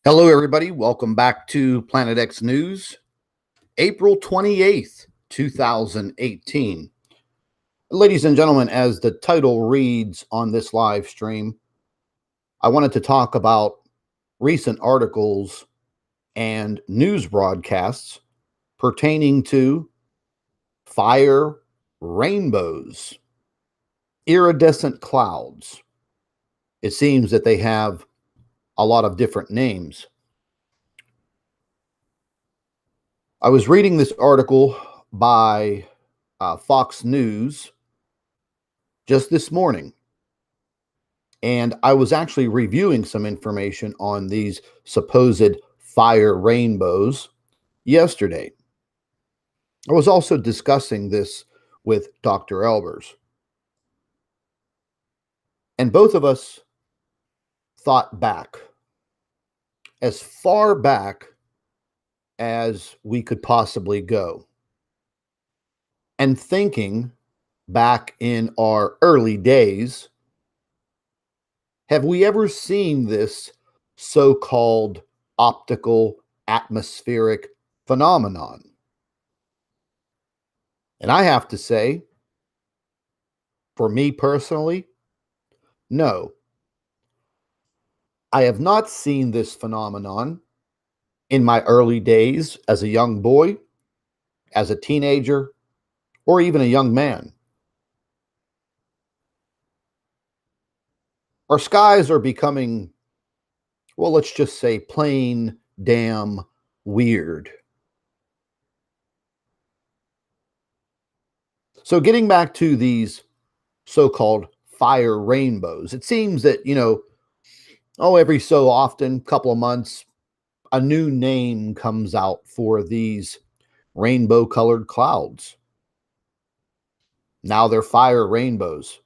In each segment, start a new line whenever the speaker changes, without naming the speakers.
Hello, everybody. Welcome back to Planet X News, April 28th, 2018. Ladies and gentlemen, as the title reads on this live stream, I wanted to talk about recent articles and news broadcasts pertaining to fire rainbows, iridescent clouds. It seems that they have a lot of different names. I was reading this article by Fox News just this morning, and I was actually reviewing some information on these supposed fire rainbows yesterday. I was also discussing this with Dr. Elbers, and both of us thought back as far back as we could possibly go, and thinking back in our early days, have we ever seen this so-called optical atmospheric phenomenon? And I have to say, for me personally, no. I have not seen this phenomenon in my early days as a young boy, as a teenager, or even a young man. Our skies are becoming, well, let's just say plain damn weird. So getting back to these so-called fire rainbows, it seems that, every so often, couple of months, a new name comes out for these rainbow-colored clouds. Now they're fire rainbows.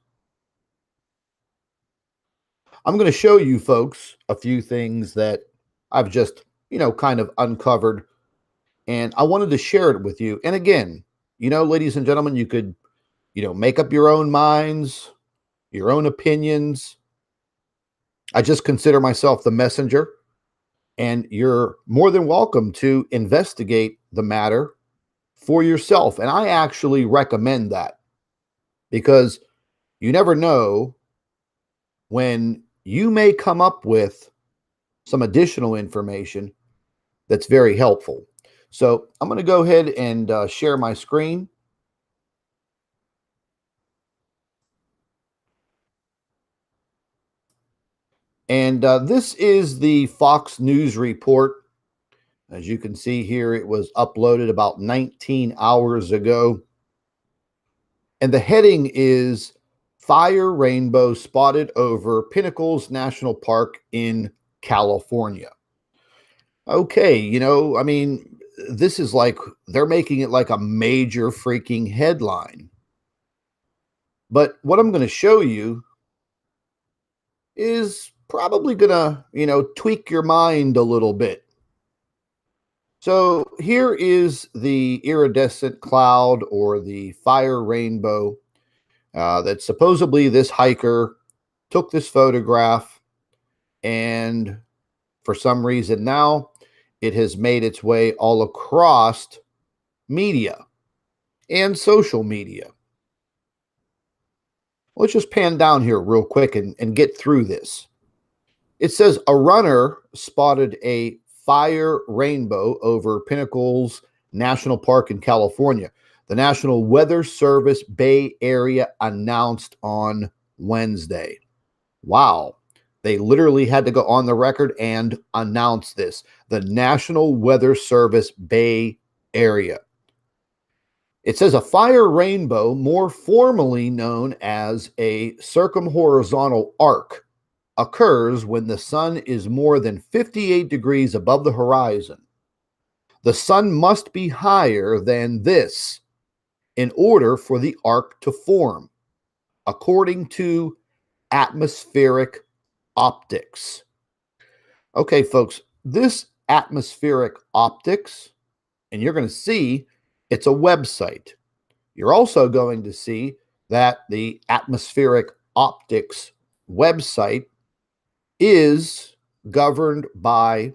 I'm going to show you folks a few things that I've just, kind of uncovered, and I wanted to share it with you. And again, ladies and gentlemen, you could, make up your own minds, your own opinions. I just consider myself the messenger, and you're more than welcome to investigate the matter for yourself. And I actually recommend that, because you never know when you may come up with some additional information that's very helpful. So I'm going to go ahead and share my screen. And this is the Fox News report. As you can see here, it was uploaded about 19 hours ago. And the heading is Fire Rainbow Spotted Over Pinnacles National Park in California. Okay, this is like, they're making it like a major freaking headline. But what I'm going to show you is probably going to, tweak your mind a little bit. So here is the iridescent cloud, or the fire rainbow, that supposedly this hiker took this photograph, and for some reason now it has made its way all across media and social media. Let's just pan down here real quick and get through this. It says a runner spotted a fire rainbow over Pinnacles National Park in California. The National Weather Service Bay Area announced on Wednesday. Wow. They literally had to go on the record and announce this. The National Weather Service Bay Area. It says a fire rainbow, more formally known as a circumhorizontal arc, occurs when the sun is more than 58 degrees above the horizon. The sun must be higher than this in order for the arc to form, according to atmospheric optics. Okay, folks, this atmospheric optics, and you're going to see it's a website. You're also going to see that the atmospheric optics website is governed by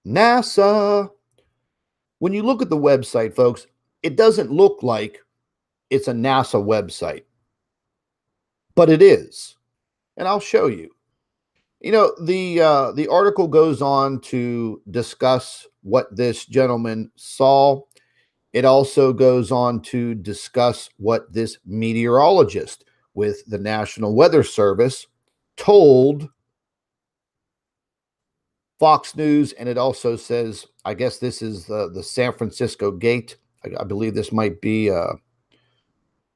NASA. When you look at the website, folks, it doesn't look like it's a NASA website, but it is. And I'll show you. You know, the article goes on to discuss what this gentleman saw. It also goes on to discuss what this meteorologist with the National Weather Service told Fox News. And it also says, I guess this is the San Francisco Gate. I believe this might be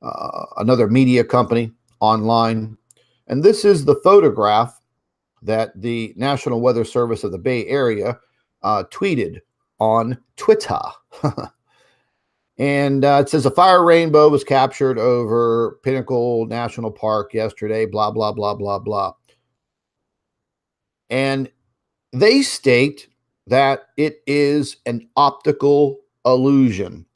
another media company online. And this is the photograph that the National Weather Service of the Bay Area tweeted on Twitter. And it says a fire rainbow was captured over Pinnacle National Park yesterday, blah, blah, blah, blah, blah. And they state that it is an optical illusion.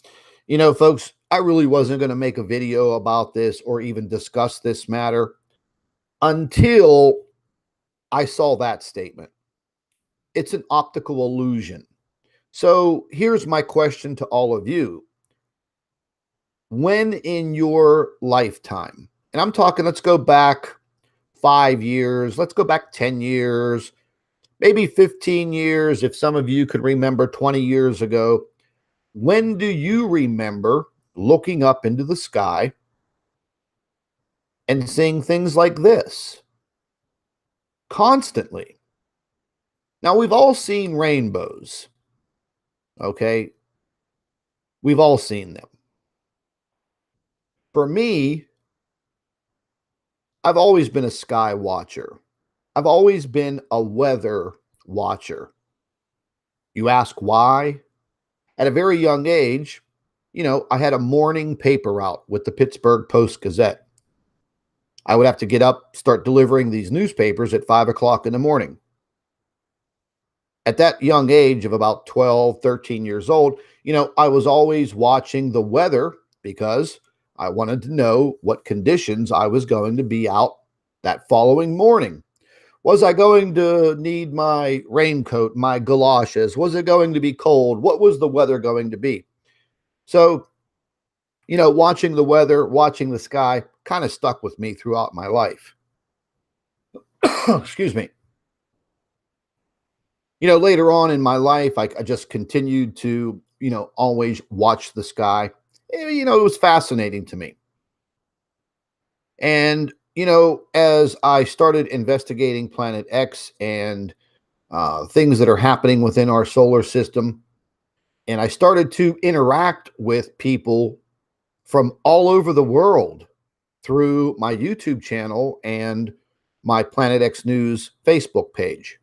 You know, folks, I really wasn't going to make a video about this or even discuss this matter until I saw that statement. It's an optical illusion. So here's my question to all of you. When in your lifetime, and I'm talking, let's go back 5 years, let's go back 10 years, maybe 15 years, if some of you could remember 20 years ago, when do you remember looking up into the sky and seeing things like this constantly? Now, we've all seen rainbows, okay? We've all seen them. For me, I've always been a sky watcher. I've always been a weather watcher. You ask why? At a very young age, you know, I had a morning paper route with the Pittsburgh Post-Gazette. I would have to get up, start delivering these newspapers at 5 o'clock in the morning. At that young age of about 12, 13 years old, you know, I was always watching the weather because I wanted to know what conditions I was going to be out that following morning. Was I going to need my raincoat, my galoshes? Was it going to be cold? What was the weather going to be? So, you know, watching the weather, watching the sky kind of stuck with me throughout my life. Excuse me. You know, later on in my life, I just continued to, you know, always watch the sky. You know, it was fascinating to me. And, you know, as I started investigating Planet X and things that are happening within our solar system, and I started to interact with people from all over the world through my YouTube channel and my Planet X News Facebook page.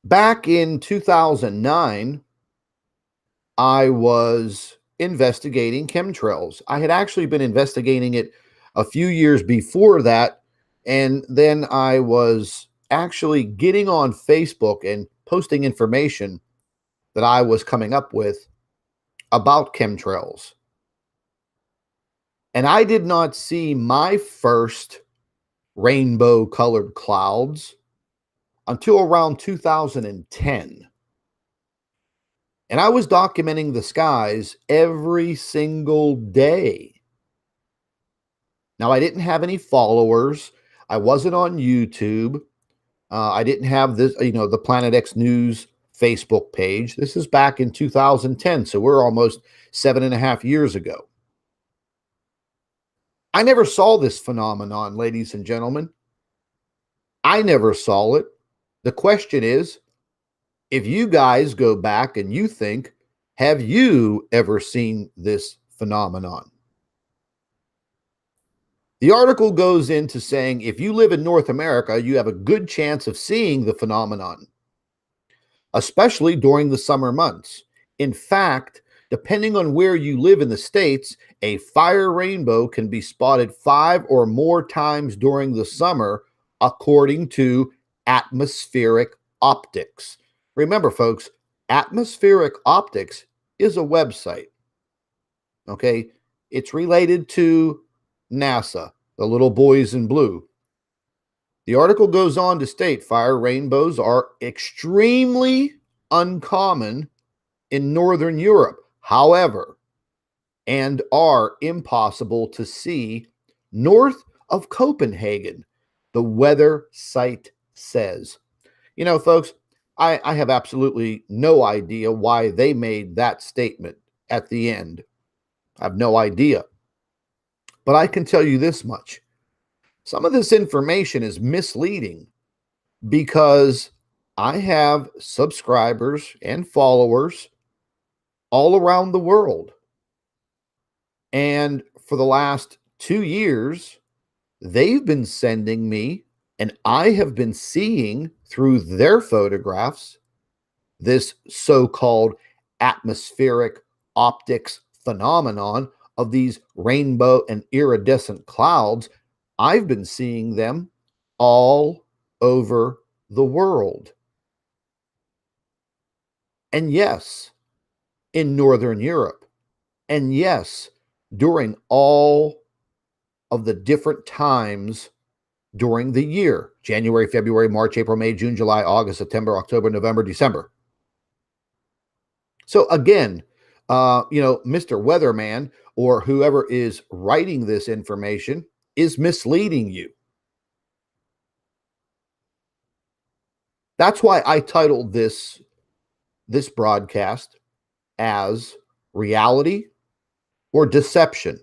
Back in 2009, I was investigating chemtrails. I had actually been investigating it a few years before that, and then I was actually getting on Facebook and posting information that I was coming up with about chemtrails. And I did not see my first rainbow-colored clouds until around 2010. And I was documenting the skies every single day. Now, I didn't have any followers. I wasn't on YouTube. I didn't have this, you know, the Planet X News Facebook page. This is back in 2010, so we're almost 7.5 years ago. I never saw this phenomenon, ladies and gentlemen. I never saw it. The question is, if you guys go back and you think, have you ever seen this phenomenon? The article goes into saying if you live in North America, you have a good chance of seeing the phenomenon, especially during the summer months. In fact, depending on where you live in the States, a fire rainbow can be spotted 5 or more times during the summer, according to atmospheric optics. Remember, folks, atmospheric optics is a website. Okay, it's related to NASA, the little boys in blue. The article goes on to state fire rainbows are extremely uncommon in Northern Europe, however, and are impossible to see north of Copenhagen, the weather site says. You know, folks, I have absolutely no idea why they made that statement at the end. I have no idea. But I can tell you this much. Some of this information is misleading because I have subscribers and followers all around the world. And for the last 2 years, they've been sending me, and I have been seeing through their photographs, this so-called atmospheric optics phenomenon of these rainbow and iridescent clouds. I've been seeing them all over the world. And yes, in Northern Europe. And yes, during all of the different times during the year: January, February, March, April, May, June, July, August, September, October, November, December. So again, Mr. Weatherman or whoever is writing this information is misleading you. That's why I titled this broadcast as Reality or Deception.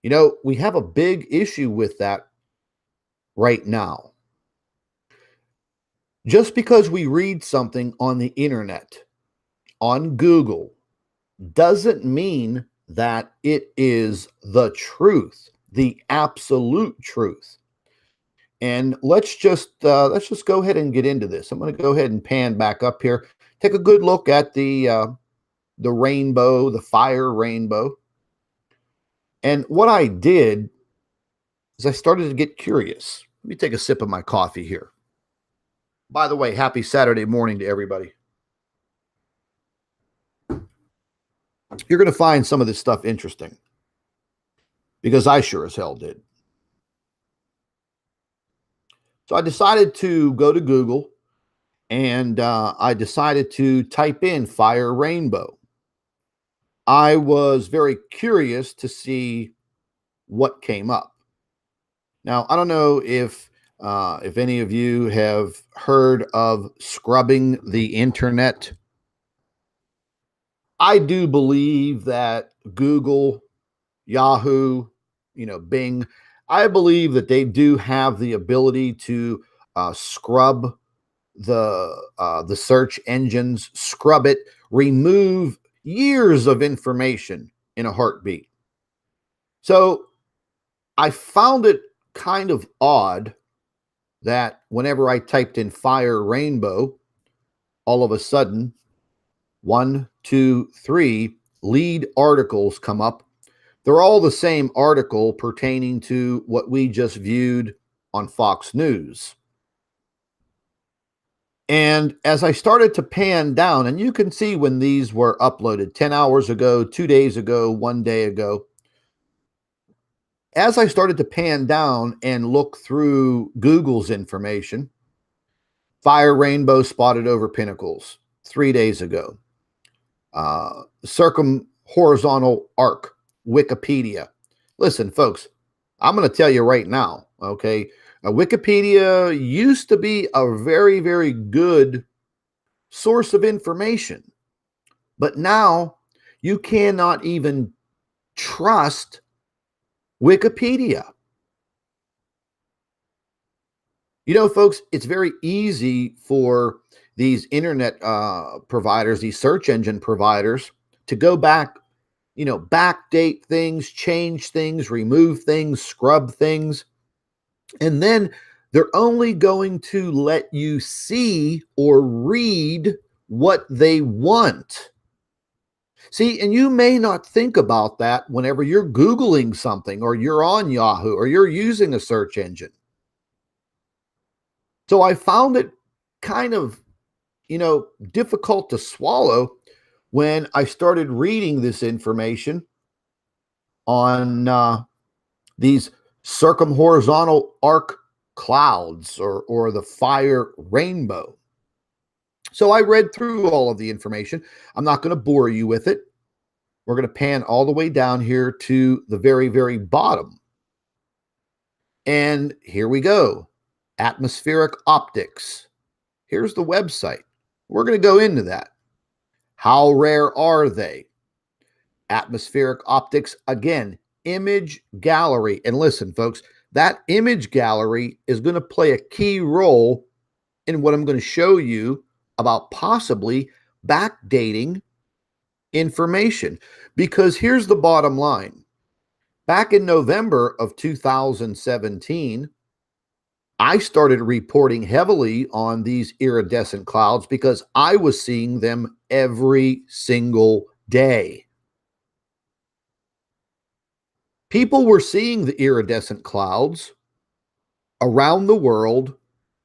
You know, we have a big issue with that right now. Just because we read something on the internet, on Google, doesn't mean that it is the truth, the absolute truth. And let's just go ahead and get into this. I'm going to go ahead and pan back up here. Take a good look at the rainbow, the fire rainbow. And what I did is I started to get curious. Let me take a sip of my coffee here. By the way, happy Saturday morning to everybody. You're going to find some of this stuff interesting because I sure as hell did. So I decided to go to Google and I decided to type in fire rainbow. I was very curious to see what came up. Now, I don't know if any of you have heard of scrubbing the internet. I do believe that Google, Yahoo, Bing, I believe that they do have the ability to scrub the search engines, scrub it, remove years of information in a heartbeat. So I found it kind of odd that whenever I typed in fire rainbow, all of a sudden, 1, 2, 3 lead articles come up. They're all the same article pertaining to what we just viewed on Fox News. And as I started to pan down, and you can see when these were uploaded 10 hours ago, 2 days ago, 1 day ago. As I started to pan down and look through Google's information, fire rainbow spotted over pinnacles 3 days ago. Circumhorizontal arc, Wikipedia. Listen, folks, I'm going to tell you right now, okay? Wikipedia used to be a very, very good source of information, but now you cannot even trust Wikipedia. You know, folks, it's very easy for these internet providers, these search engine providers, to go back, backdate things, change things, remove things, scrub things. And then they're only going to let you see or read what they want. See, and you may not think about that whenever you're Googling something or you're on Yahoo or you're using a search engine. So I found it kind of, difficult to swallow when I started reading this information on these circumhorizontal arc clouds or the fire rainbow. So I read through all of the information. I'm not going to bore you with it. We're going to pan all the way down here to the very, very bottom. And here we go. Atmospheric optics. Here's the website. We're going to go into that. How rare are they? Atmospheric optics, again, image gallery. And listen, folks, that image gallery is going to play a key role in what I'm going to show you about possibly backdating information. Because here's the bottom line. Back in November of 2017, I started reporting heavily on these iridescent clouds because I was seeing them every single day. People were seeing the iridescent clouds around the world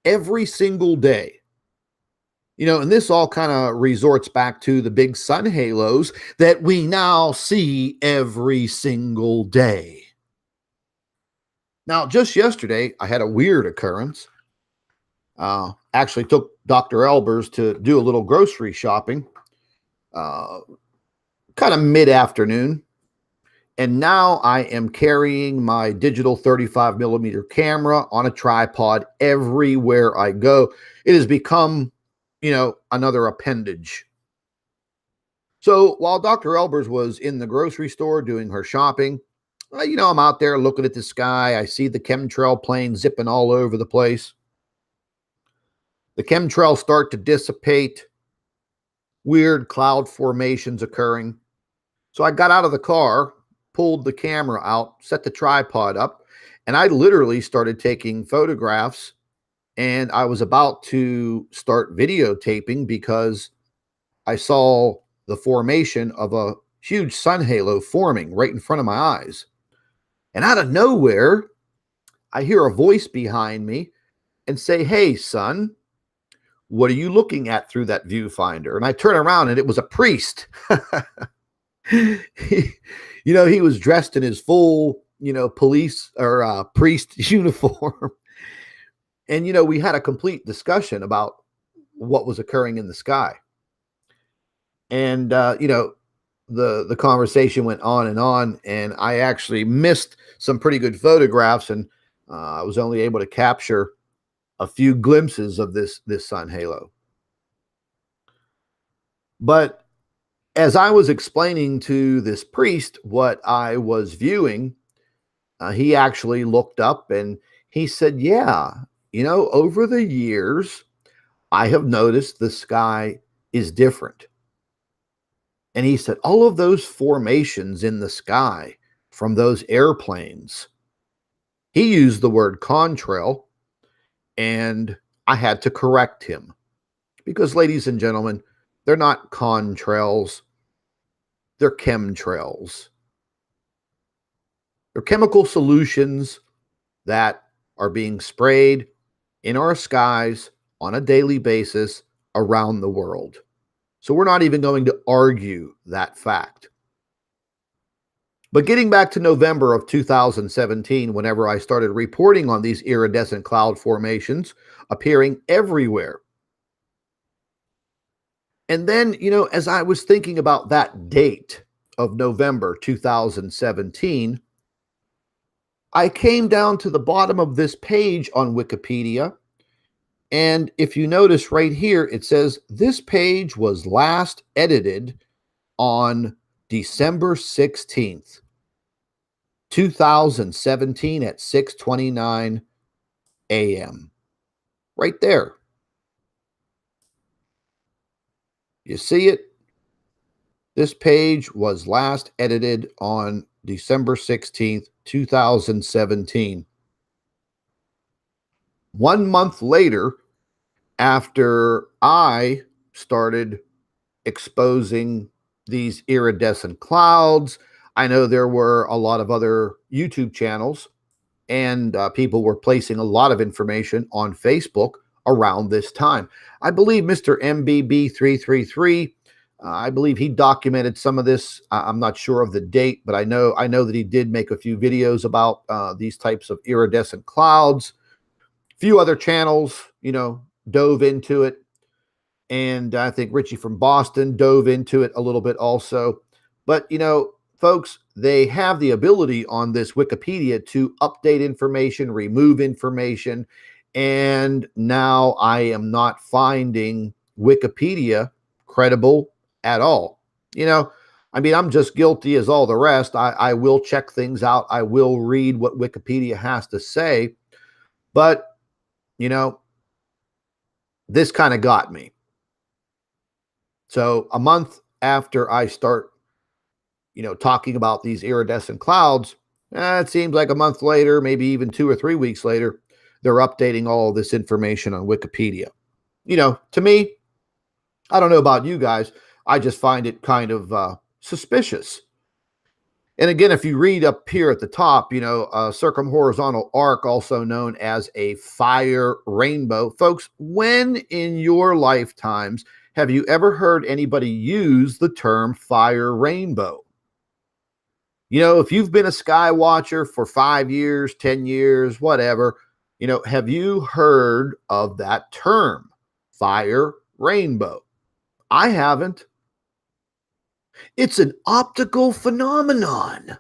every single day. You know, and this all kind of resorts back to the big sun halos that we now see every single day. Now, just yesterday, I had a weird occurrence. Actually took Dr. Elbers to do a little grocery shopping, kind of mid-afternoon. And now I am carrying my digital 35 millimeter camera on a tripod everywhere I go. It has become, you know, another appendage. So while Dr. Elbers was in the grocery store doing her shopping, you know, I'm out there looking at the sky. I see the chemtrail plane zipping all over the place. The chemtrails start to dissipate. Weird cloud formations occurring. So I got out of the car, pulled the camera out, set the tripod up, and I literally started taking photographs. And I was about to start videotaping because I saw the formation of a huge sun halo forming right in front of my eyes. And out of nowhere, I hear a voice behind me and say, "Hey, son, what are you looking at through that viewfinder?" And I turn around and it was a priest. You know, he was dressed in his full, you know, police or priest uniform. And, you know, we had a complete discussion about what was occurring in the sky. And, you know, the conversation went on, and I actually missed some pretty good photographs, and I was only able to capture a few glimpses of this sun halo. But as I was explaining to this priest what I was viewing, he actually looked up and he said, "Yeah, you know, over the years, I have noticed the sky is different." And he said, all of those formations in the sky from those airplanes, he used the word contrail, and I had to correct him. Because, ladies and gentlemen, they're not contrails, they're chemtrails. They're chemical solutions that are being sprayed in our skies on a daily basis around the world. So we're not even going to argue that fact. But getting back to November of 2017, whenever I started reporting on these iridescent cloud formations appearing everywhere. And then, you know, as I was thinking about that date of November 2017, I came down to the bottom of this page on Wikipedia. And if you notice right here, it says this page was last edited on December 16th, 2017 at 6:29 a.m. Right there. You see it? This page was last edited on December 16th, 2017. 1 month later, after I started exposing these iridescent clouds, I know there were a lot of other YouTube channels and people were placing a lot of information on Facebook around this time. I believe Mr. MBB333, I believe he documented some of this. I'm not sure of the date, but I know that he did make a few videos about these types of iridescent clouds. few other channels, dove into it. And I think Richie from Boston dove into it a little bit also. But, folks, they have the ability on this Wikipedia to update information, remove information. And now I am not finding Wikipedia credible at all. I'm just guilty as all the rest. I will check things out. I will read what Wikipedia has to say. But, this kind of got me. So a month after I start, talking about these iridescent clouds, it seems like a month later, maybe even 2 or 3 weeks later, they're updating all of this information on Wikipedia. To me, I don't know about you guys, I just find it kind of suspicious. And again, if you read up here at the top, a circumhorizontal arc, also known as a fire rainbow. Folks, when in your lifetimes have you ever heard anybody use the term fire rainbow? If you've been a sky watcher for 5 years, 10 years, whatever, have you heard of that term, fire rainbow? I haven't. It's an optical phenomenon.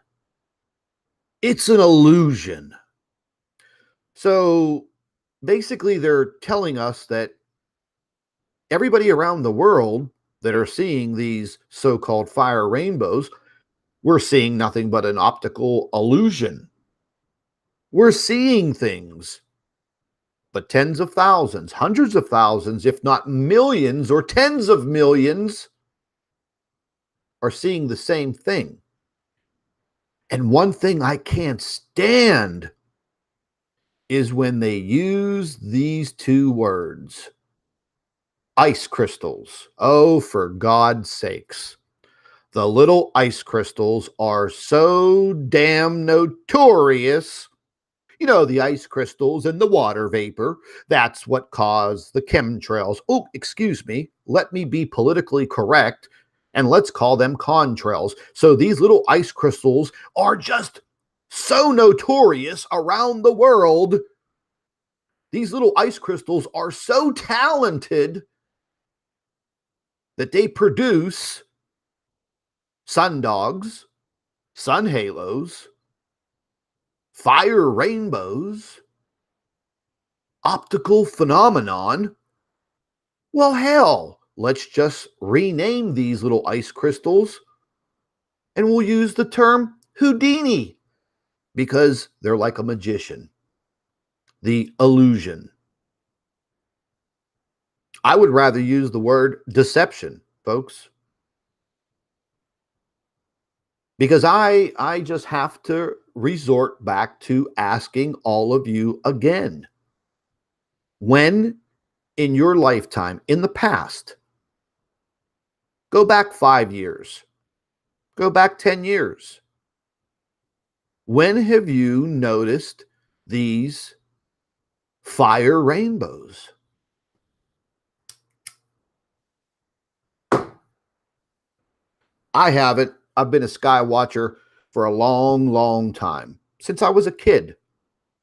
It's an illusion. So basically, they're telling us that everybody around the world that are seeing these so-called fire rainbows, we're seeing nothing but an optical illusion. We're seeing things, but tens of thousands, hundreds of thousands, if not millions or tens of millions are seeing the same thing. And one thing I can't stand is when they use these two words, ice crystals. Oh, for God's sakes. The little ice crystals are so damn notorious. The ice crystals and the water vapor, that's what caused the chemtrails. Oh, excuse me. Let me be politically correct, and let's call them contrails. So these little ice crystals are just so notorious around the world. These little ice crystals are so talented that they produce sundogs, sun halos, fire rainbows, optical phenomenon. Well, hell, let's just rename these little ice crystals and we'll use the term Houdini because they're like a magician. The illusion. I would rather use the word deception, folks. Because I just have to resort back to asking all of you again. When in your lifetime, in the past, go back 5 years, go back 10 years, when have you noticed these fire rainbows? I haven't. I've been a sky watcher for a long, long time. Since I was a kid,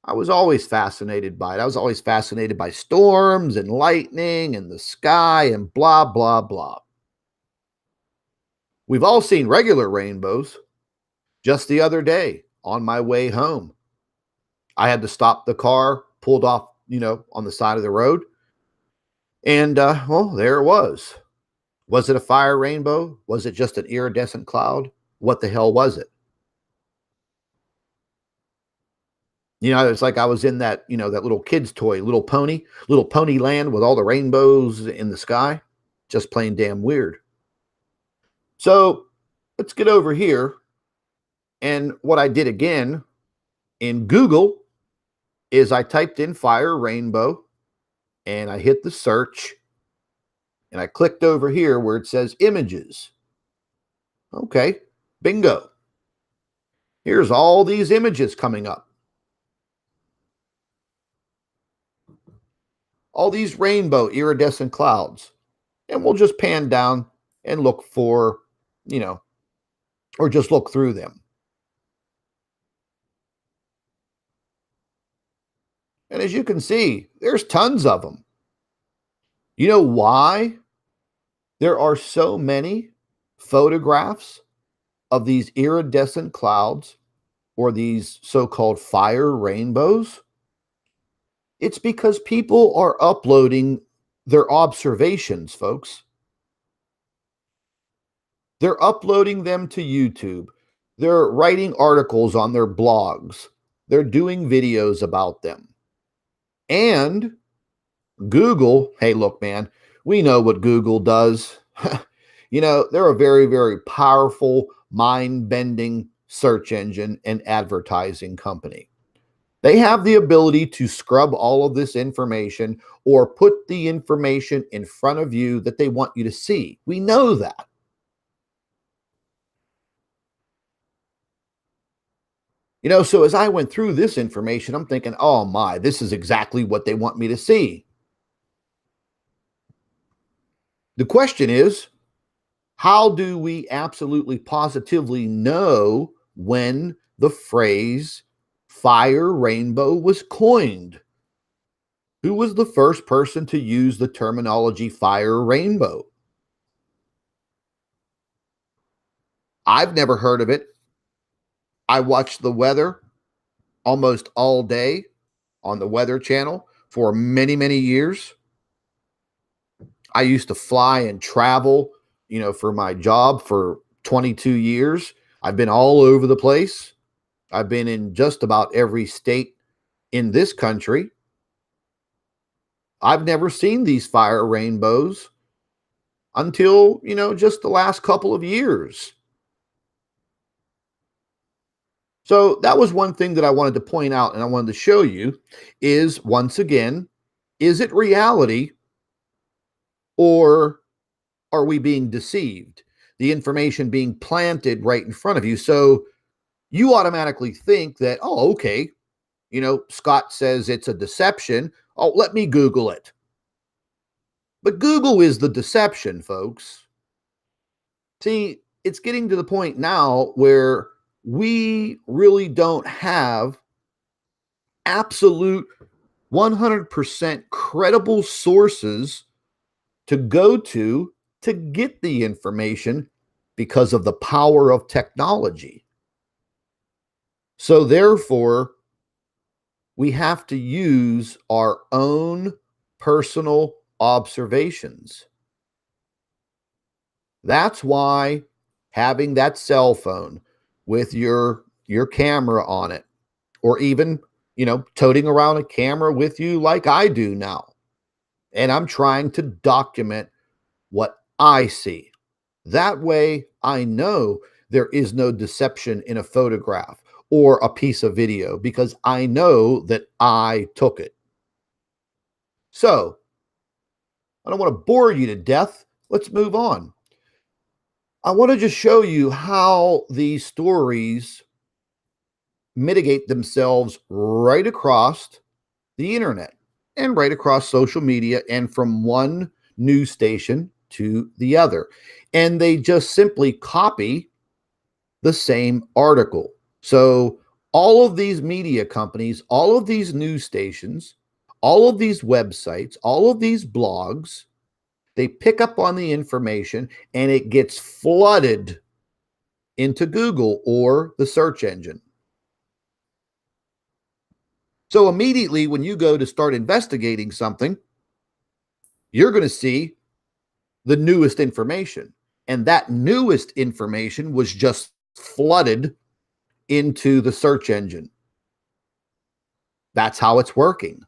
I was always fascinated by it. I was always fascinated by storms and lightning and the sky and blah, blah, blah. We've all seen regular rainbows. Just the other day on my way home, I had to stop the car, pulled off, on the side of the road. And, well, there it was. Was it a fire rainbow? Was it just an iridescent cloud? What the hell was it? It's like I was in that, that little kid's toy, little pony land with all the rainbows in the sky. Just plain damn weird. So let's get over here. And what I did again in Google is I typed in fire rainbow and I hit the search and I clicked over here where it says images. Okay, bingo. Here's all these images coming up. All these rainbow iridescent clouds. And we'll just pan down and look for, or just look through them. And as you can see, there's tons of them. You know why there are so many photographs of these iridescent clouds or these so-called fire rainbows? It's because people are uploading their observations, folks. They're uploading them to YouTube. They're writing articles on their blogs. They're doing videos about them. And Google, hey, look, man, we know what Google does. You know, they're a very, very powerful, mind-bending search engine and advertising company. They have the ability to scrub all of this information or put the information in front of you that they want you to see. We know that. You know, so as I went through this information, I'm thinking, oh my, this is exactly what they want me to see. The question is, how do we absolutely positively know when the phrase fire rainbow was coined? Who was the first person to use the terminology fire rainbow? I've never heard of it. I watched the weather almost all day on the Weather Channel for many, many years. I used to fly and travel, you know, for my job for 22 years. I've been all over the place. I've been in just about every state in this country. I've never seen these fire rainbows until, you know, just the last couple of years. So that was one thing that I wanted to point out and I wanted to show you is, once again, is it reality or are we being deceived? The information being planted right in front of you. So you automatically think that, oh, okay, you know, Scott says it's a deception. Oh, let me Google it. But Google is the deception, folks. See, it's getting to the point now where we really don't have absolute 100% credible sources to go to get the information because of the power of technology. So therefore, we have to use our own personal observations. That's why having that cell phone with your camera on it, or even, you know, toting around a camera with you like I do now. And I'm trying to document what I see. That way I know there is no deception in a photograph or a piece of video because I know that I took it. So I don't want to bore you to death. Let's move on. I want to just show you how these stories mitigate themselves right across the internet and right across social media and from one news station to the other. And they just simply copy the same article. So all of these media companies, all of these news stations, all of these websites, all of these blogs, they pick up on the information and it gets flooded into Google or the search engine. So immediately when you go to start investigating something, you're going to see the newest information. And that newest information was just flooded into the search engine. That's how it's working.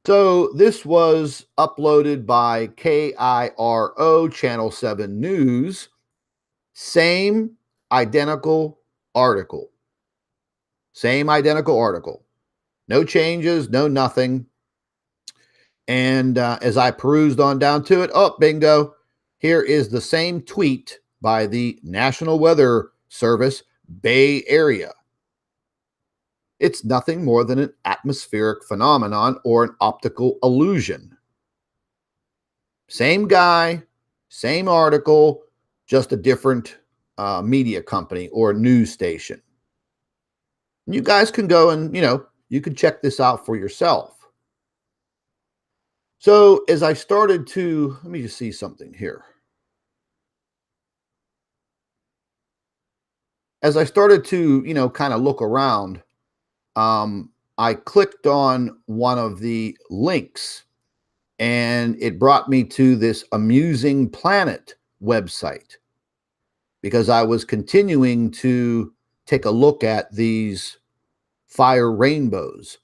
So this was uploaded by KIRO Channel 7 News. Same identical article. Same identical article. No changes, no nothing. And as I perused on down to it, oh, bingo. Here is the same tweet by the National Weather Service, Bay Area. It's nothing more than an atmospheric phenomenon or an optical illusion. Same guy, same article, just a different media company or news station. You guys can go and, you know, you can check this out for yourself. So as I started to, let me just see something here. As I started to, kind of look around, I clicked on one of the links and it brought me to this Amusing Planet website because I was continuing to take a look at these fire rainbows.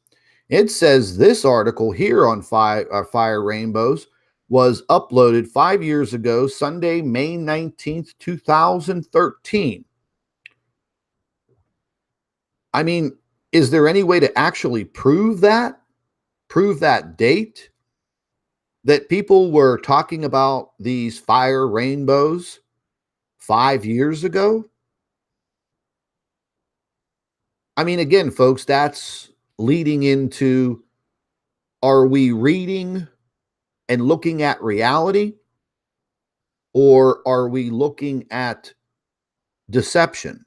It says this article here on fire rainbows was uploaded 5 years ago, Sunday, May 19th, 2013. I mean, is there any way to actually prove that? Prove that date? That people were talking about these fire rainbows 5 years ago? I mean, again, folks, that's leading into, are we reading and looking at reality? Or are we looking at deception?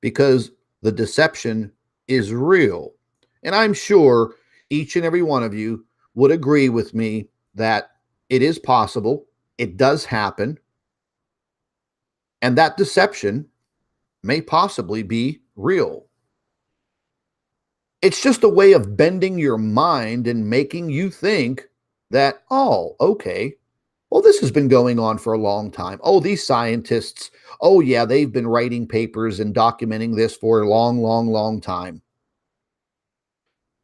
Because the deception is real. And I'm sure each and every one of you would agree with me that it is possible, it does happen, and that deception may possibly be real. It's just a way of bending your mind and making you think that, oh, okay, well, this has been going on for a long time. Oh, these scientists, oh, yeah, they've been writing papers and documenting this for a long, long, long time.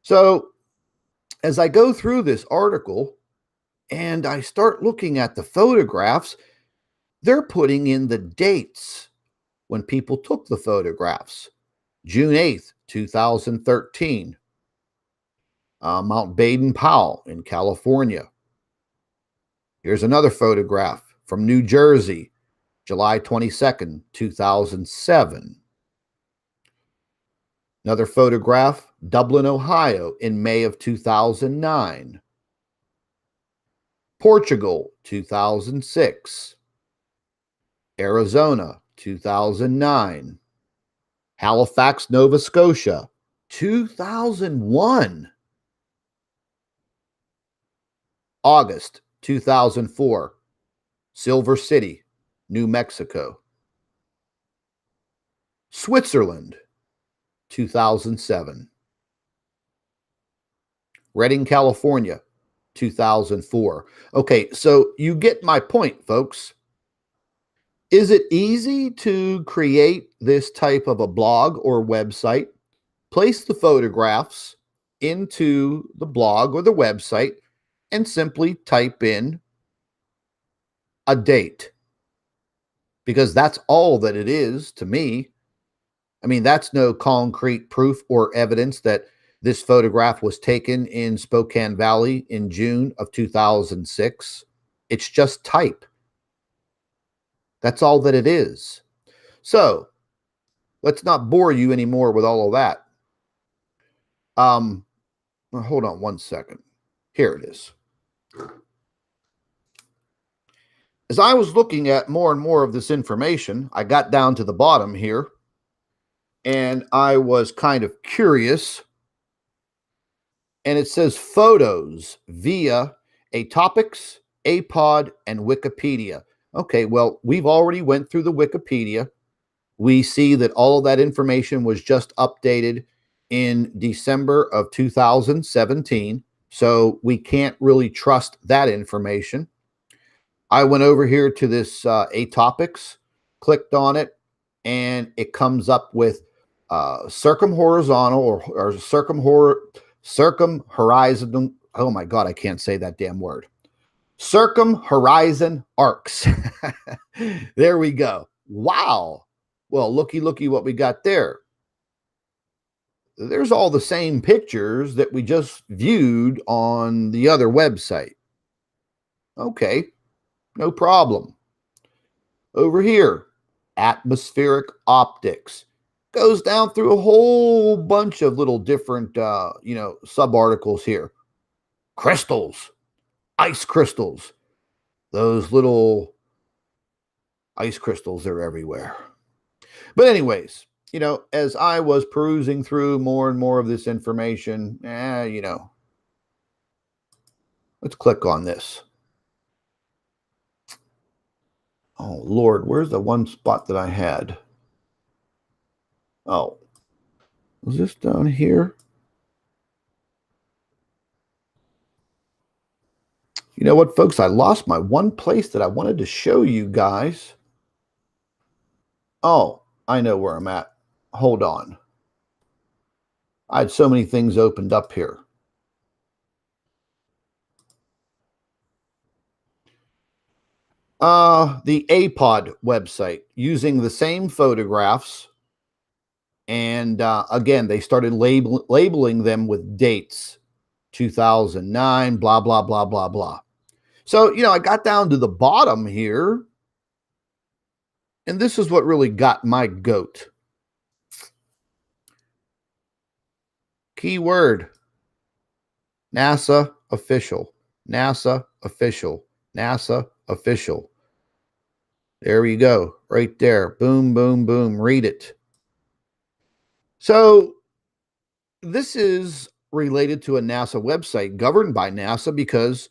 So as I go through this article and I start looking at the photographs, they're putting in the dates when people took the photographs. June 8th, 2013, Mount Baden-Powell in California. Here's another photograph from New Jersey, July 22nd, 2007. Another photograph, Dublin, Ohio, in May of 2009. Portugal, 2006. Arizona, 2009. Halifax, Nova Scotia, 2001. August 2004, Silver City, New Mexico. Switzerland, 2007. Redding, California, 2004. Okay, so you get my point, folks. Is it easy to create this type of a blog or website, place the photographs into the blog or the website, and simply type in a date? Because that's all that it is to me. I mean, that's no concrete proof or evidence that this photograph was taken in Spokane Valley in June of 2006. It's just type. That's all that it is. So let's not bore you anymore with all of that. Hold on one second. Here it is. As I was looking at more and more of this information, I got down to the bottom here, and I was kind of curious. And it says photos via Atopics, APOD, and Wikipedia. Okay, well, we've already went through the Wikipedia. We see that all of that information was just updated in December of 2017. So we can't really trust that information. I went over here to this Atopics, clicked on it, and it comes up with circumhorizontal or circumhorizon. Oh my God, I can't say that damn word. Circumhorizon arcs. There we go. Wow. Well, looky what we got there. There's all the same pictures that we just viewed on the other website. Okay, no problem. Over here, atmospheric optics. Goes down through a whole bunch of little different, sub-articles here. Crystals, ice crystals. Those little ice crystals are everywhere. But anyways, you know, as I was perusing through more and more of this information, you know, let's click on this. Oh, Lord, where's the one spot that I had? Oh, is this down here? You know what, folks? I lost my one place that I wanted to show you guys. Oh, I know where I'm at. Hold on. I had so many things opened up here. The APOD website, using the same photographs. And again, they started labeling them with dates, 2009, blah, blah, blah, blah, blah. So, you know, I got down to the bottom here, and this is what really got my goat. Keyword: NASA official, NASA official, NASA official. There you go, right there. Boom, boom, boom. Read it. So this is related to a NASA website governed by NASA because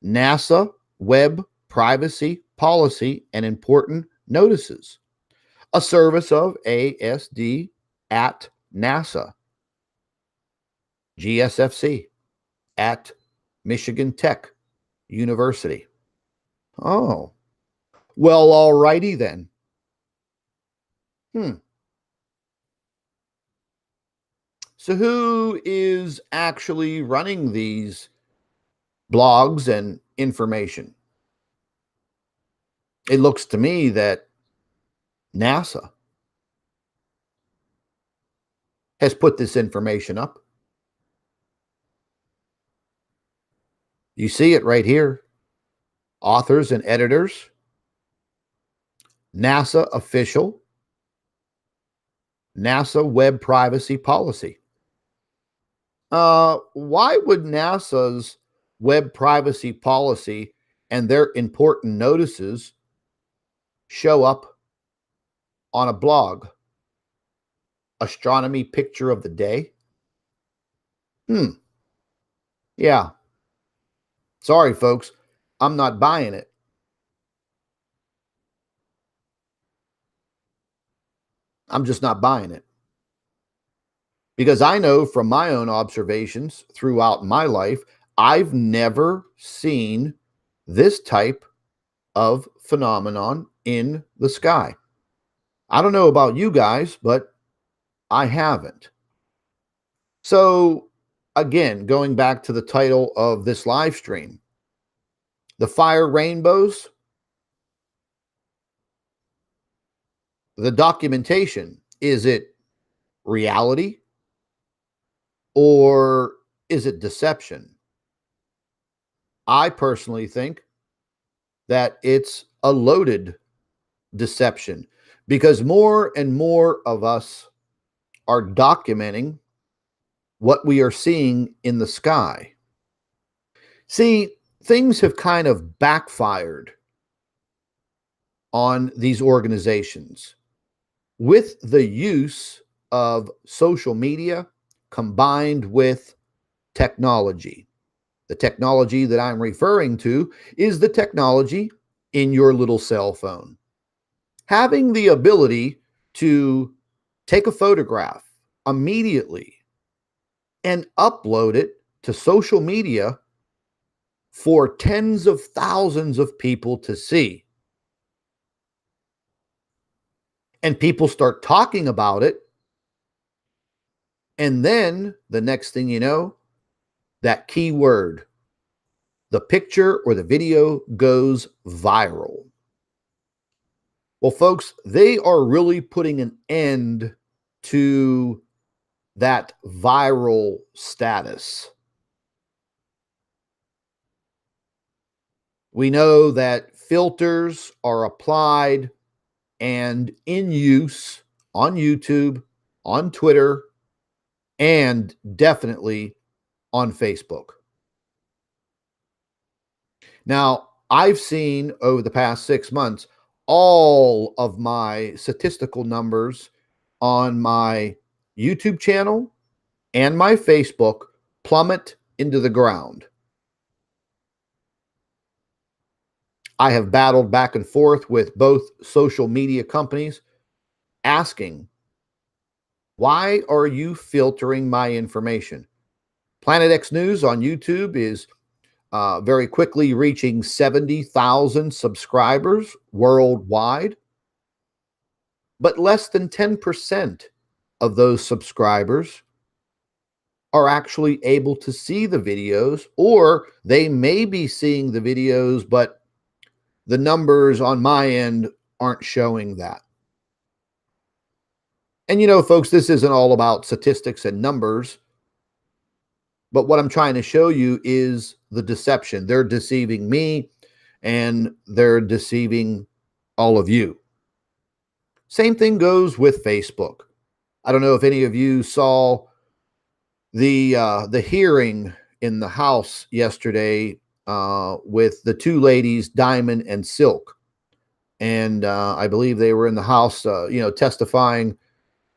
NASA Web Privacy Policy and Important Notices, a service of ASD at NASA, GSFC at Michigan Tech University. Oh, well, alrighty then. So who is actually running these blogs and information? It looks to me that NASA has put this information up. You see it right here. Authors and editors, NASA official, NASA Web Privacy Policy. Why would NASA's Web Privacy Policy and their important notices show up on a blog? Astronomy picture of the day? Yeah. Sorry, folks. I'm not buying it. I'm just not buying it. Because I know from my own observations throughout my life, I've never seen this type of phenomenon in the sky. I don't know about you guys, but I haven't. So, again, going back to the title of this live stream, the fire rainbows, the documentation, is it reality or is it deception? I personally think that it's a loaded deception because more and more of us are documenting what we are seeing in the sky. See, things have kind of backfired on these organizations with the use of social media combined with technology. The technology that I'm referring to is the technology in your little cell phone. Having the ability to take a photograph immediately and upload it to social media for tens of thousands of people to see. And people start talking about it. And then the next thing you know, that keyword, the picture or the video goes viral. Well, folks, they are really putting an end to that viral status. We know that filters are applied and in use on YouTube, on Twitter, and definitely on Facebook. Now, I've seen over the past 6 months all of my statistical numbers on my YouTube channel and my Facebook plummet into the ground. I have battled back and forth with both social media companies asking, why are you filtering my information? Planet X News on YouTube is very quickly reaching 70,000 subscribers worldwide, but less than 10% of those subscribers are actually able to see the videos, or they may be seeing the videos, but the numbers on my end aren't showing that. And you know, folks, this isn't all about statistics and numbers, but what I'm trying to show you is the deception. They're deceiving me and they're deceiving all of you. Same thing goes with Facebook. I don't know if any of you saw the hearing in the House yesterday with the two ladies, Diamond and Silk. And I believe they were in the House, testifying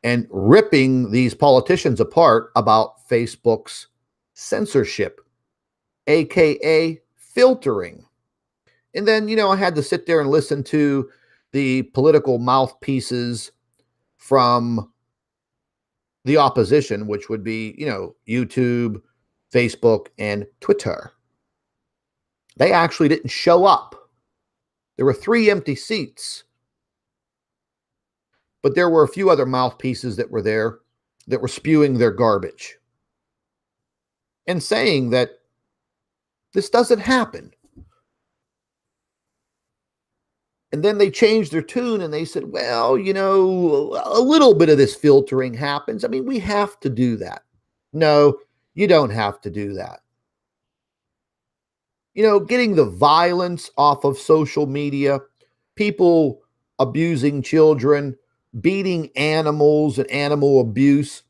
and ripping these politicians apart about Facebook's censorship, aka filtering. And then, I had to sit there and listen to the political mouthpieces from the opposition, which would be, YouTube, Facebook, and Twitter. They actually didn't show up. There were 3 empty seats. But there were a few other mouthpieces that were there that were spewing their garbage and saying that this doesn't happen. And then they changed their tune and they said, well, a little bit of this filtering happens. I mean, we have to do that. No, you don't have to do that. Getting the violence off of social media, people abusing children, beating animals and animal abuse,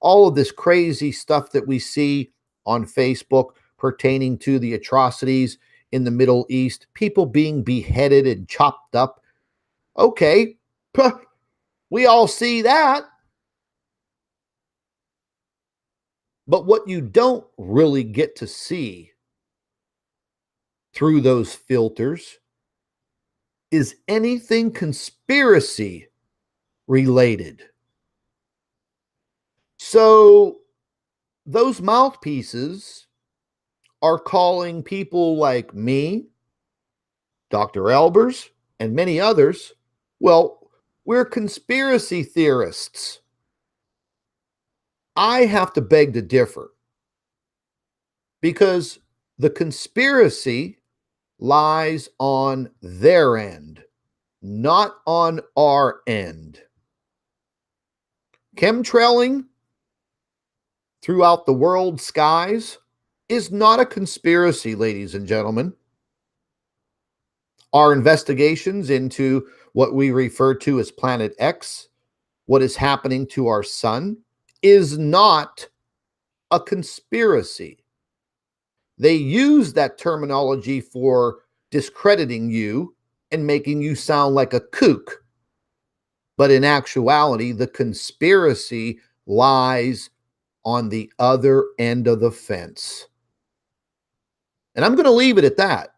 all of this crazy stuff that we see on Facebook pertaining to the atrocities in the Middle East, people being beheaded and chopped up. Okay, we all see that. But what you don't really get to see through those filters is anything conspiracy related. So those mouthpieces are calling people like me, Dr. Elbers, and many others, well, we're conspiracy theorists. I have to beg to differ because the conspiracy lies on their end, not on our end. Chemtrailing throughout the world skies is not a conspiracy, ladies and gentlemen. Our investigations into what we refer to as Planet X, what is happening to our sun, is not a conspiracy. They use that terminology for discrediting you and making you sound like a kook. But in actuality, the conspiracy lies on the other end of the fence. And I'm going to leave it at that.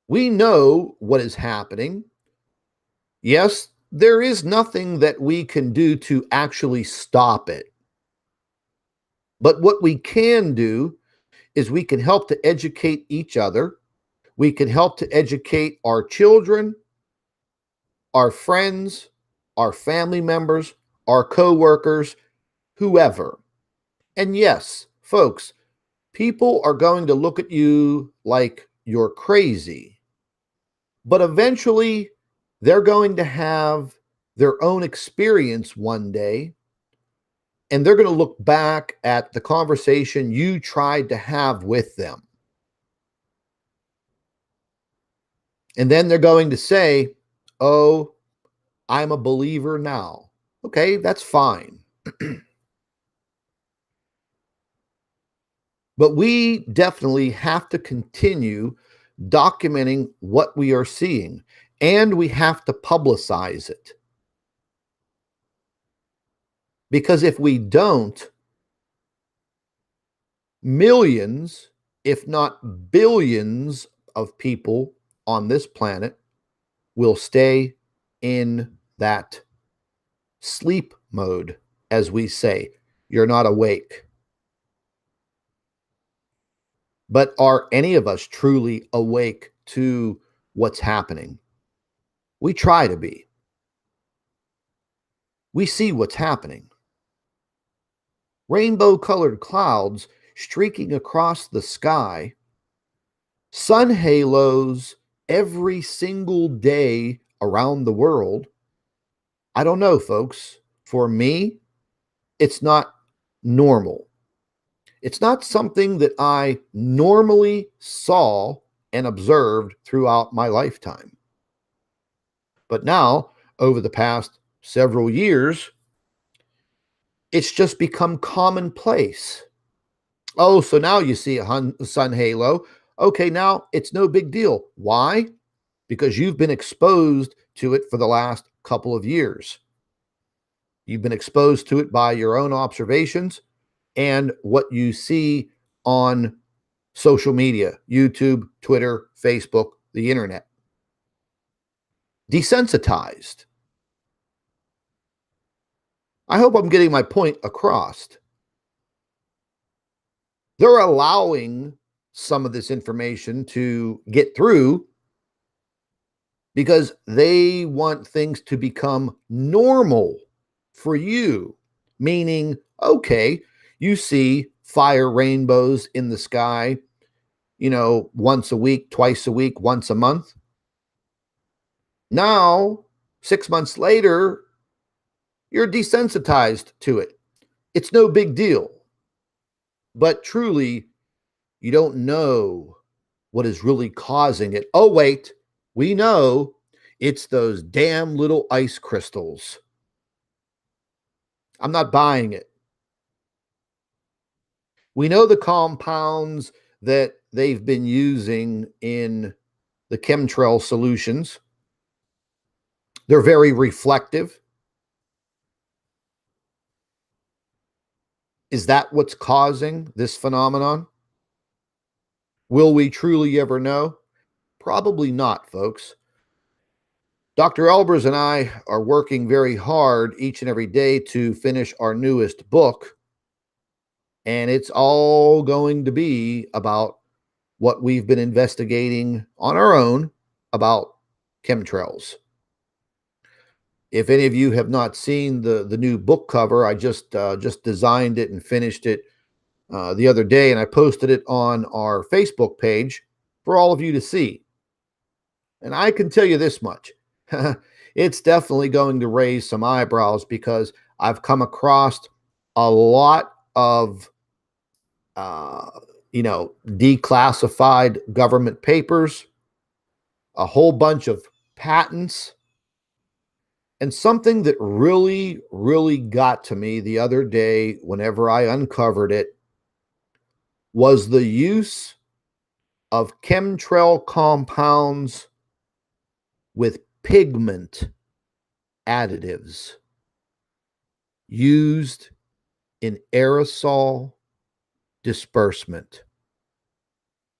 We know what is happening. Yes, there is nothing that we can do to actually stop it. But what we can do is we can help to educate each other. We can help to educate our children, our friends, our family members, our co-workers, whoever. And yes, folks, people are going to look at you like you're crazy. But eventually, they're going to have their own experience one day, and they're going to look back at the conversation you tried to have with them. And then they're going to say, oh, I'm a believer now. Okay, that's fine. But we definitely have to continue documenting what we are seeing. And we have to publicize it. Because if we don't, millions, if not billions of people on this planet will stay in that sleep mode, as we say. You're not awake. But are any of us truly awake to what's happening? We try to be. We see what's happening. Rainbow-colored clouds streaking across the sky, sun halos every single day around the world. I don't know, folks. For me, it's not normal. It's not something that I normally saw and observed throughout my lifetime. But now, over the past several years, it's just become commonplace. Oh, so now you see a sun halo. Okay, now it's no big deal. Why? Because you've been exposed to it for the last couple of years. You've been exposed to it by your own observations and what you see on social media, YouTube, Twitter, Facebook, the internet. Desensitized. I hope I'm getting my point across. They're allowing some of this information to get through because they want things to become normal for you. Meaning, okay, you see fire rainbows in the sky, once a week, twice a week, once a month. Now, 6 months later, you're desensitized to it. It's no big deal. But truly, you don't know what is really causing it. Oh, wait, we know it's those damn little ice crystals. I'm not buying it. We know the compounds that they've been using in the chemtrail solutions. They're very reflective. Is that what's causing this phenomenon? Will we truly ever know? Probably not, folks. Dr. Elbers and I are working very hard each and every day to finish our newest book, and it's all going to be about what we've been investigating on our own about chemtrails. If any of you have not seen the new book cover, I just designed it and finished it the other day, and I posted it on our Facebook page for all of you to see. And I can tell you this much. It's definitely going to raise some eyebrows because I've come across a lot of, declassified government papers, a whole bunch of patents, and something that really, really got to me the other day whenever I uncovered it was the use of chemtrail compounds with pigment additives used in aerosol disbursement.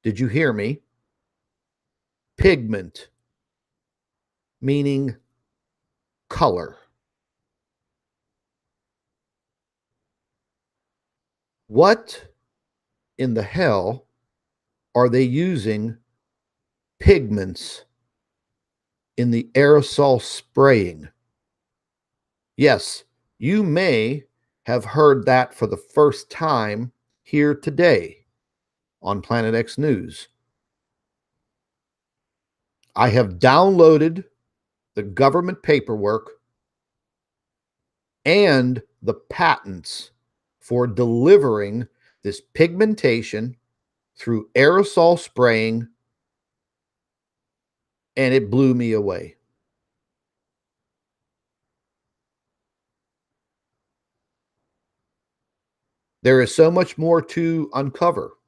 Did you hear me? Pigment, meaning color. What in the hell are they using pigments in the aerosol spraying? Yes, you may have heard that for the first time here today on Planet X News. I have downloaded the government paperwork and the patents for delivering this pigmentation through aerosol spraying, and it blew me away. There is so much more to uncover.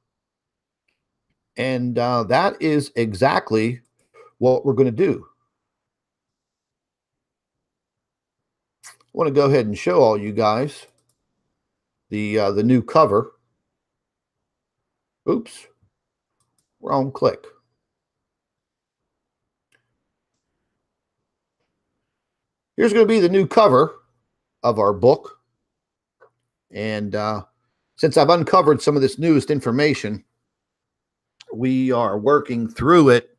And that is exactly what we're going to do. want to go ahead and show all you guys the new cover. Oops, wrong click. Here's going to be the new cover of our book. And since I've uncovered some of this newest information, we are working through it.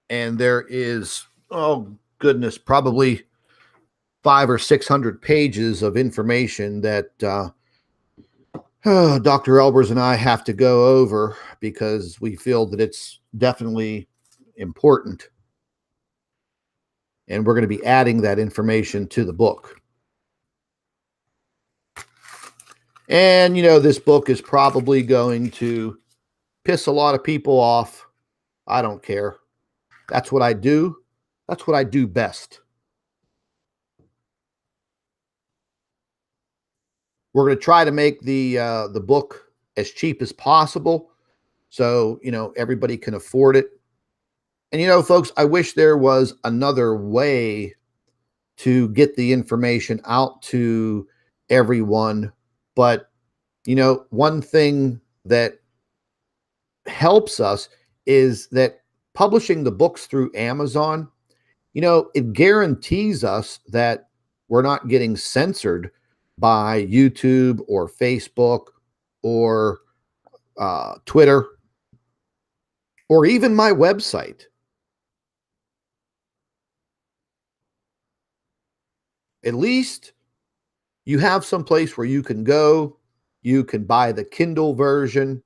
And there is, oh goodness, probably 500 or 600 pages of information that Dr. Elbers and I have to go over because we feel that it's definitely important. And we're going to be adding that information to the book. And, you know, this book is probably going to piss a lot of people off. I don't care. That's what I do. That's what I do best. We're going to try to make the book as cheap as possible so, you know, everybody can afford it. And, you know, folks, I wish there was another way to get the information out to everyone. But, you know, one thing that helps us is that publishing the books through Amazon, you know, it guarantees us that we're not getting censored by YouTube or Facebook or Twitter or even my website. At least you have some place where you can go. You can buy the Kindle version.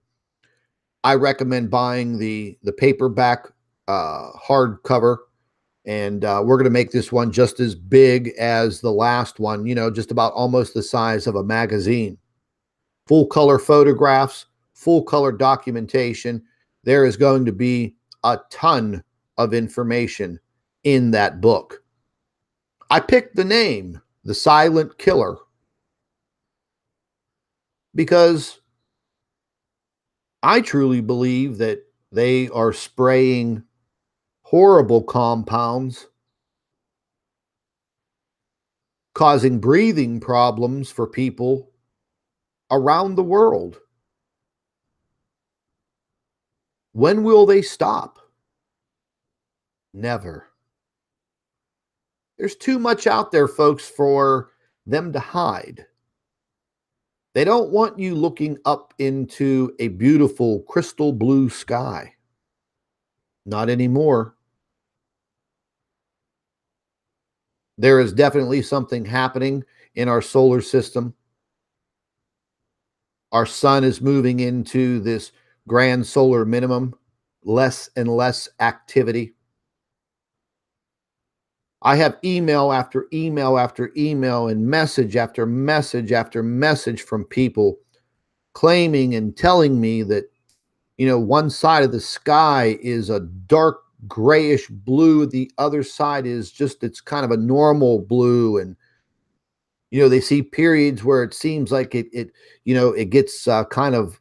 I recommend buying the paperback hardcover. And we're going to make this one just as big as the last one, you know, just about almost the size of a magazine. Full color photographs, full color documentation. There is going to be a ton of information in that book. I picked the name, The Silent Killer, because I truly believe that they are spraying horrible compounds, causing breathing problems for people around the world. When will they stop? Never. There's too much out there, folks, for them to hide. They don't want you looking up into a beautiful crystal blue sky. Not anymore. There is definitely something happening in our solar system. Our sun is moving into this grand solar minimum, less and less activity. I have email after email after email and message after message after message from people claiming and telling me that, you know, one side of the sky is a dark grayish blue. The other side is just, it's kind of a normal blue. And, you know, they see periods where it seems like it gets kind of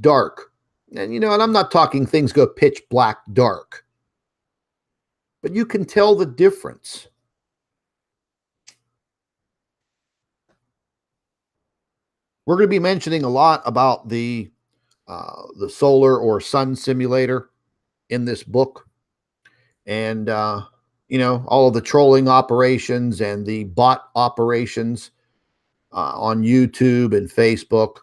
dark. And, you know, and I'm not talking things go pitch black dark, but you can tell the difference. We're going to be mentioning a lot about the solar or sun simulator in this book. And, you know, all of the trolling operations and the bot operations on YouTube and Facebook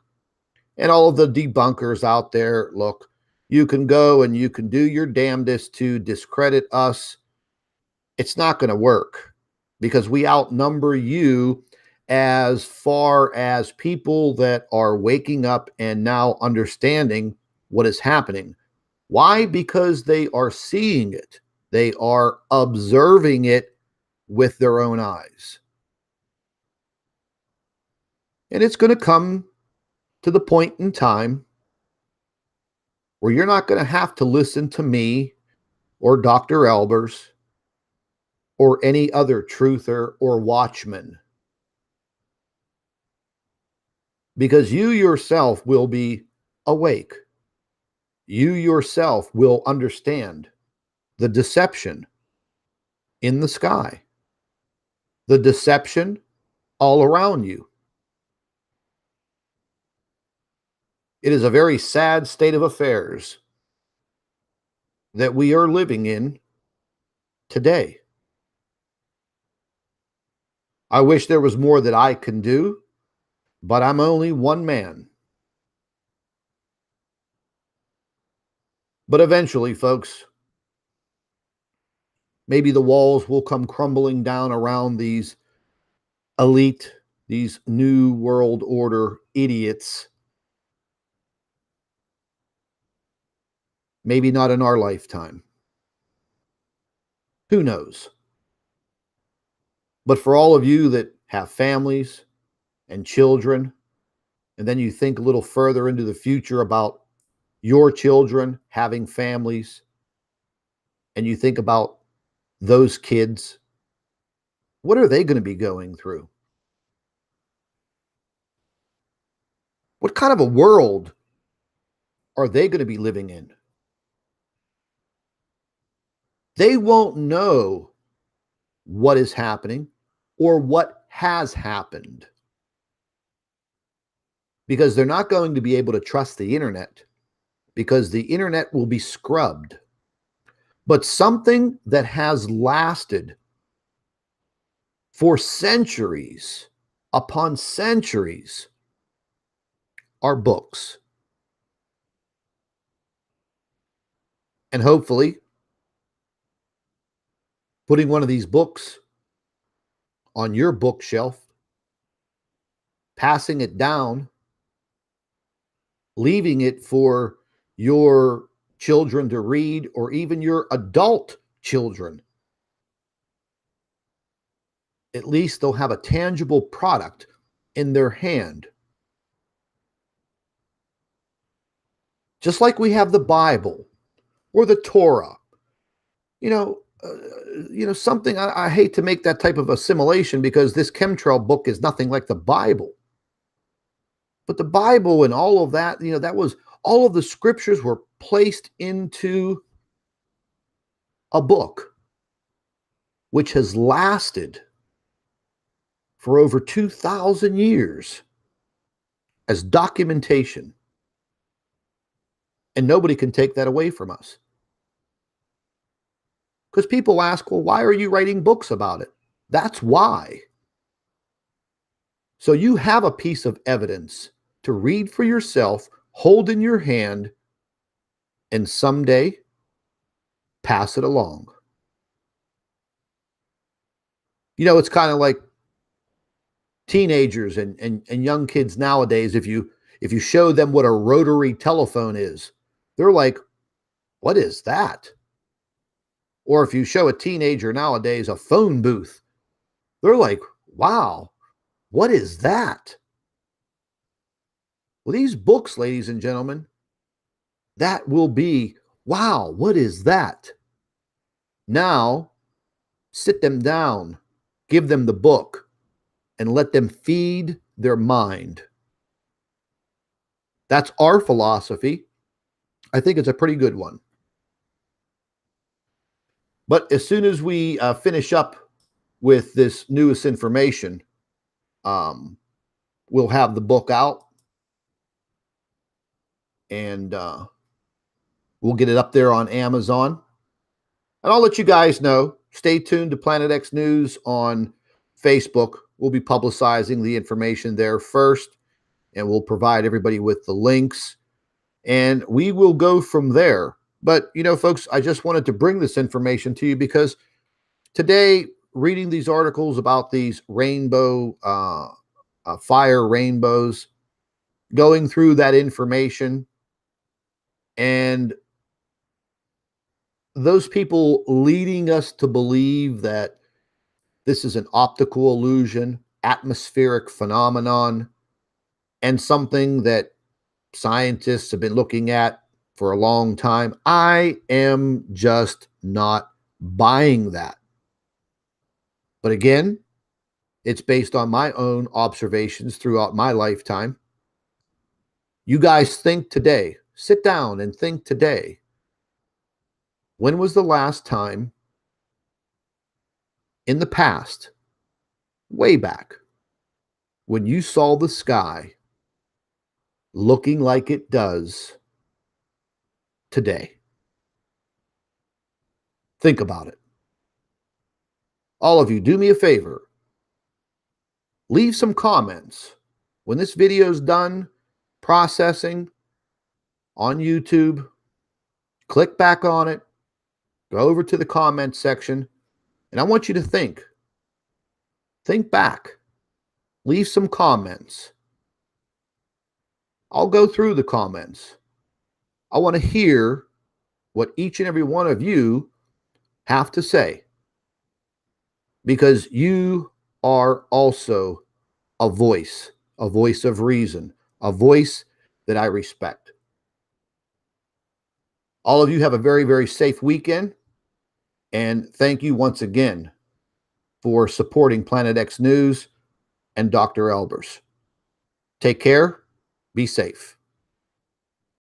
and all of the debunkers out there. Look, you can go and you can do your damnedest to discredit us. It's not going to work because we outnumber you as far as people that are waking up and now understanding what is happening. Why? Because they are seeing it. They are observing it with their own eyes. And it's going to come to the point in time where you're not going to have to listen to me or Dr. Elbers or any other truther or watchman, because you yourself will be awake. You yourself will understand the deception in the sky, the deception all around you. It is a very sad state of affairs that we are living in today. I wish there was more that I can do, but I'm only one man. But eventually, folks, maybe the walls will come crumbling down around these elite, these new world order idiots. Maybe not in our lifetime. Who knows? But for all of you that have families and children, and then you think a little further into the future about your children having families, and you think about those kids, what are they going to be going through? What kind of a world are they going to be living in? They won't know what is happening or what has happened because they're not going to be able to trust the internet because the internet will be scrubbed. But something that has lasted for centuries upon centuries are books. And hopefully, putting one of these books on your bookshelf, passing it down, leaving it for your children to read, or even your adult children. At least they'll have a tangible product in their hand. Just like we have the Bible or the Torah. Something, I hate to make that type of assimilation because this chemtrail book is nothing like the Bible. But the Bible and all of that, that was, all of the scriptures were placed into a book which has lasted for over 2,000 years as documentation. And nobody can take that away from us. Because people ask, well, why are you writing books about it? That's why. So you have a piece of evidence to read for yourself, hold in your hand, and someday pass it along. It's kind of like teenagers and young kids nowadays. If you show them what a rotary telephone is, they're like, what is that? Or if you show a teenager nowadays a phone booth, they're like, wow, what is that? Well, these books, ladies and gentlemen, that will be, wow, what is that? Now, sit them down, give them the book, and let them feed their mind. That's our philosophy. I think it's a pretty good one. But as soon as we finish up with this newest information, we'll have the book out and we'll get it up there on Amazon. And I'll let you guys know. Stay tuned to Planet X News on Facebook. We'll be publicizing the information there first, and we'll provide everybody with the links. And we will go from there. But, folks, I just wanted to bring this information to you because today, reading these articles about these rainbow, fire rainbows, going through that information, and those people leading us to believe that this is an optical illusion, atmospheric phenomenon, and something that scientists have been looking at for a long time. I am just not buying that. But again, it's based on my own observations throughout my lifetime. You guys think today, sit down and think today. When was the last time in the past, way back, when you saw the sky looking like it does today? Think about it. All of you, do me a favor. Leave some comments. When this video is done processing on YouTube, click back on it, go over to the comment section, and I want you to think. Think back. Leave some comments. I'll go through the comments. I want to hear what each and every one of you have to say, because you are also a voice of reason, a voice that I respect. All of you have a very, very safe weekend, and thank you once again for supporting Planet X News and Dr. Elbers. Take care. Be safe.